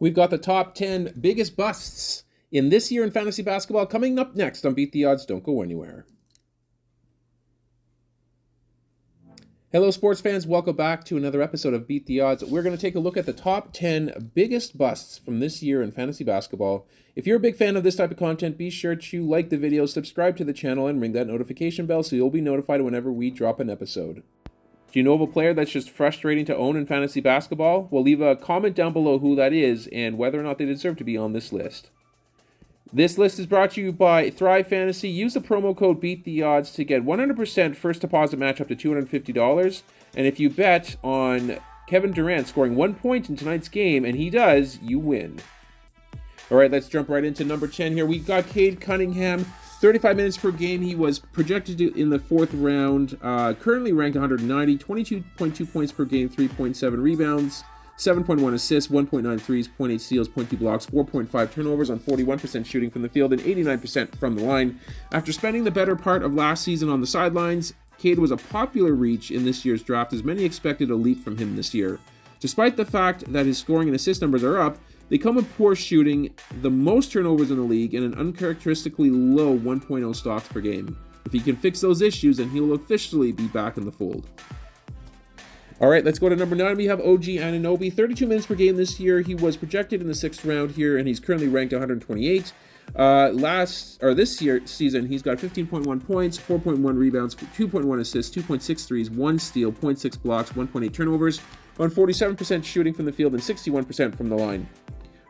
We've got the top 10 biggest busts in this year in fantasy basketball coming up next on Beat the Odds. Don't go anywhere. Hello, sports fans. Welcome back to another episode of Beat the Odds. We're going to take a look at the top 10 biggest busts from this year in fantasy basketball. If you're a big fan of this type of content, be sure to like the video, subscribe to the channel, and ring that notification bell so you'll be notified whenever we drop an episode. Do you know of a player that's just frustrating to own in fantasy basketball? Well, leave a comment down below who that is and whether or not they deserve to be on this list. This list is brought to you by Thrive Fantasy. Use the promo code BEATTHEODDS to get 100% first deposit match up to $250. And if you bet on Kevin Durant scoring 1 point in tonight's game, and he does, you win. All right, let's jump right into number 10 here. We've got Cade Cunningham. 35 minutes per game. He was projected in the fourth round. Currently ranked 190, 22.2 points per game, 3.7 rebounds, 7.1 assists, 1.9 threes, 0.8 steals, 0.2 blocks, 4.5 turnovers on 41% shooting from the field and 89% from the line. After spending the better part of last season on the sidelines, Cade was a popular reach in this year's draft as many expected a leap from him this year. Despite the fact that his scoring and assist numbers are up, they come with poor shooting, the most turnovers in the league, and an uncharacteristically low 1.0 stocks per game. If he can fix those issues, then he will officially be back in the fold. All right, let's go to number 9. We have Anunoby. 32 minutes per game this year. He was projected in the 6th round here, and he's currently ranked 128. This season, he's got 15.1 points, 4.1 rebounds, 2.1 assists, 2.6 threes, 1 steal, 0.6 blocks, 1.8 turnovers, on 47% shooting from the field and 61% from the line.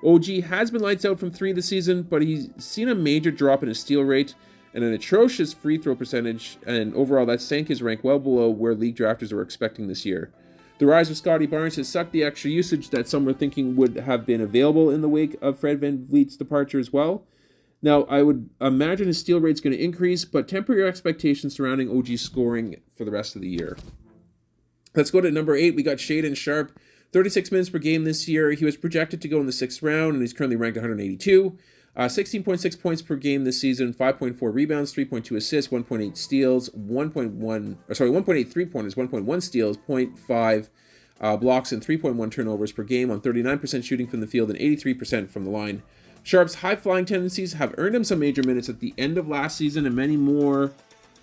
OG has been lights out from 3 this season, but he's seen a major drop in his steal rate and an atrocious free throw percentage, and overall that sank his rank well below where league drafters were expecting this year. The rise of Scotty Barnes has sucked the extra usage that some were thinking would have been available in the wake of Fred VanVleet's departure as well. Now, I would imagine his steal rate's going to increase, but temper your expectations surrounding OG's scoring for the rest of the year. Let's go to number 8. We got Shaedon Sharpe. 36 minutes per game this year. He was projected to go in the 6th round, and he's currently ranked 182. 16.6 points per game this season, 5.4 rebounds, 3.2 assists, 1.8 steals, 1.8 three-pointers, 1.1 steals, 0.5 blocks, and 3.1 turnovers per game on 39% shooting from the field and 83% from the line. Sharpe's high-flying tendencies have earned him some major minutes at the end of last season, and many more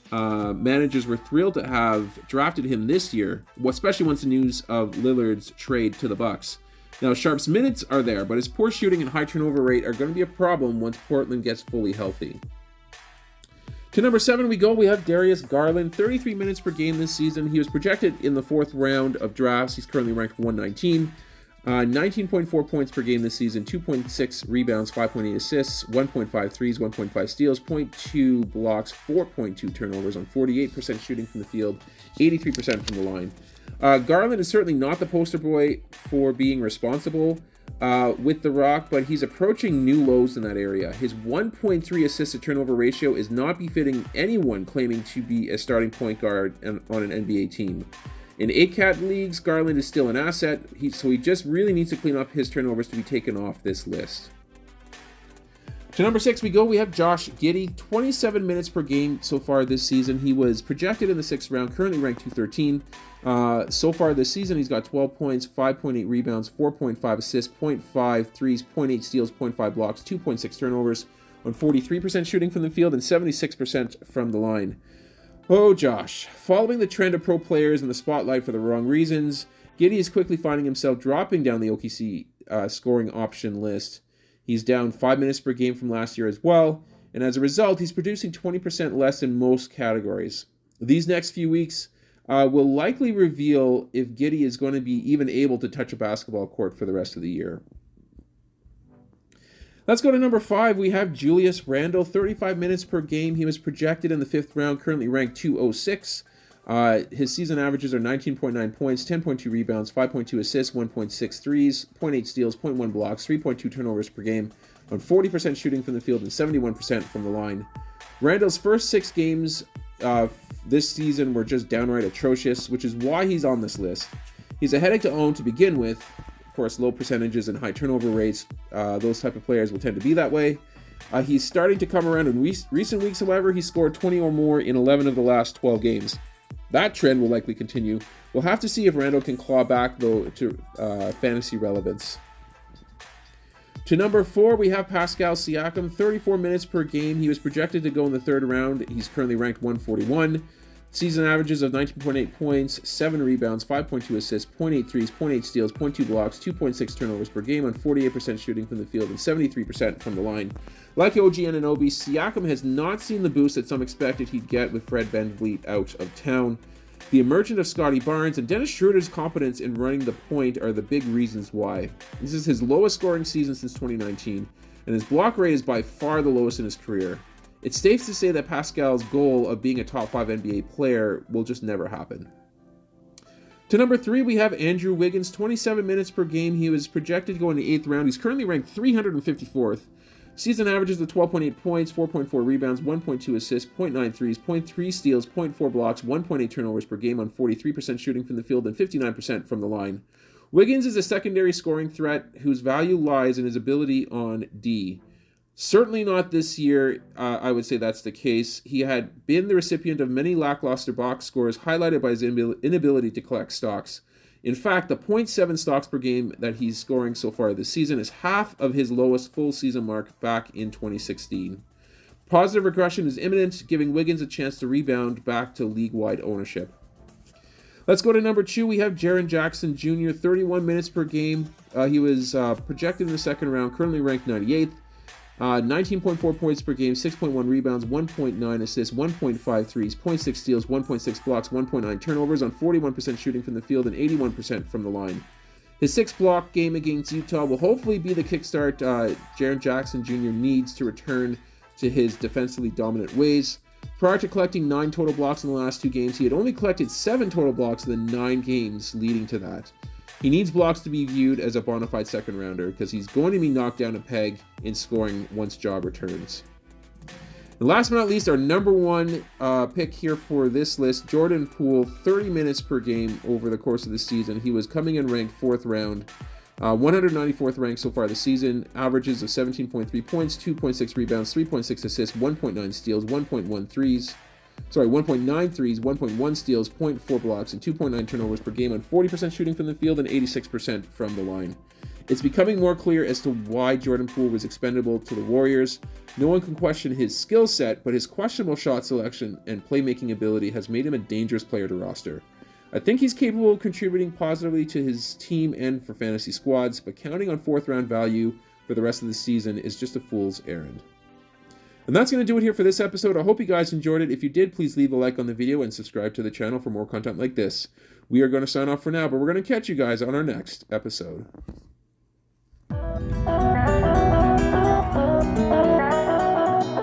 managers were thrilled to have drafted him this year, especially once the news of Lillard's trade to the Bucks. Now, Sharpe's minutes are there, but his poor shooting and high turnover rate are going to be a problem once Portland gets fully healthy. To number 7 we go. We have Darius Garland. 33 minutes per game this season. He was projected in the 4th round of drafts. He's currently ranked 119. 19.4 points per game this season, 2.6 rebounds, 5.8 assists, 1.5 threes, 1.5 steals, 0.2 blocks, 4.2 turnovers on 48% shooting from the field, 83% from the line. Garland is certainly not the poster boy for being responsible with the rock, but he's approaching new lows in that area. His 1.3 assist to turnover ratio is not befitting anyone claiming to be a starting point guard on an NBA team. In ACAT leagues, Garland is still an asset, so he just really needs to clean up his turnovers to be taken off this list. To number 6 we go. We have Josh Giddey. 27 minutes per game so far this season. He was projected in the 6th round, currently ranked 213. So far this season, he's got 12 points, 5.8 rebounds, 4.5 assists, 0.5 threes, 0.8 steals, 0.5 blocks, 2.6 turnovers on 43% shooting from the field and 76% from the line. Oh, Josh. Following the trend of pro players in the spotlight for the wrong reasons, Giddey is quickly finding himself dropping down the OKC scoring option list. He's down 5 minutes per game from last year as well, and as a result, he's producing 20% less in most categories. These next few weeks will likely reveal if Giddey is going to be even able to touch a basketball court for the rest of the year. Let's go to number 5. We have Julius Randle. 35 minutes per game. He was projected in the 5th round, currently ranked 206. His season averages are 19.9 points, 10.2 rebounds, 5.2 assists, 1.6 threes, 0.8 steals, 0.1 blocks, 3.2 turnovers per game, on 40% shooting from the field and 71% from the line. Randle's first 6 games this season were just downright atrocious, which is why he's on this list. He's a headache to own to begin with. Of course, low percentages and high turnover rates, those type of players will tend to be that way. He's starting to come around in recent weeks, however. He scored 20 or more in 11 of the last 12 games. That trend will likely continue. We'll have to see if Randle can claw back, though, to fantasy relevance. To number 4, we have Pascal Siakam, 34 minutes per game. He was projected to go in the third round. He's currently ranked 141. Season averages of 19.8 points, 7 rebounds, 5.2 assists, 0.8 threes, 0.8 steals, 0.2 blocks, 2.6 turnovers per game on 48% shooting from the field and 73% from the line. Like OG and Anunoby, Siakam has not seen the boost that some expected he'd get with Fred VanVleet out of town. The emergence of Scottie Barnes and Dennis Schroeder's competence in running the point are the big reasons why. This is his lowest scoring season since 2019, and his block rate is by far the lowest in his career. It's safe to say that Pascal's goal of being a top 5 NBA player will just never happen. To number 3, we have Andrew Wiggins, 27 minutes per game. He was projected to go in the 8th round. He's currently ranked 354th. Season averages of 12.8 points, 4.4 rebounds, 1.2 assists, 0.9 threes, 0.3 steals, 0.4 blocks, 1.8 turnovers per game on 43% shooting from the field and 59% from the line. Wiggins is a secondary scoring threat whose value lies in his ability on D. Certainly not this year, I would say that's the case. He had been the recipient of many lackluster box scores, highlighted by his inability to collect stocks. In fact, the 0.7 stocks per game that he's scoring so far this season is half of his lowest full season mark back in 2016. Positive regression is imminent, giving Wiggins a chance to rebound back to league-wide ownership. Let's go to number 2. We have Jaren Jackson Jr., 31 minutes per game. He was projected in the second round, currently ranked 98th. 19.4 points per game, 6.1 rebounds, 1.9 assists, 1.5 threes, 0.6 steals, 1.6 blocks, 1.9 turnovers on 41% shooting from the field and 81% from the line. His 6-block game against Utah will hopefully be the kickstart Jaren Jackson Jr. needs to return to his defensively dominant ways. Prior to collecting 9 total blocks in the last 2 games, he had only collected 7 total blocks in the 9 games leading to that. He needs blocks to be viewed as a bona fide second rounder because he's going to be knocked down a peg in scoring once Ja returns. And last but not least, our number 1 pick here for this list, Jordan Poole, 30 minutes per game over the course of the season. He was coming in ranked 4th round, 194th ranked so far this season, averages of 17.3 points, 2.6 rebounds, 3.6 assists, 1.9 steals, 1.9 threes, 1.9 steals, 0.4 blocks, and 2.9 turnovers per game on 40% shooting from the field and 86% from the line. It's becoming more clear as to why Jordan Poole was expendable to the Warriors. No one can question his skill set, but his questionable shot selection and playmaking ability has made him a dangerous player to roster. I think he's capable of contributing positively to his team and for fantasy squads, but counting on 4th round value for the rest of the season is just a fool's errand. And that's going to do it here for this episode. I hope you guys enjoyed it. If you did, please leave a like on the video and subscribe to the channel for more content like this. We are going to sign off for now, but we're going to catch you guys on our next episode.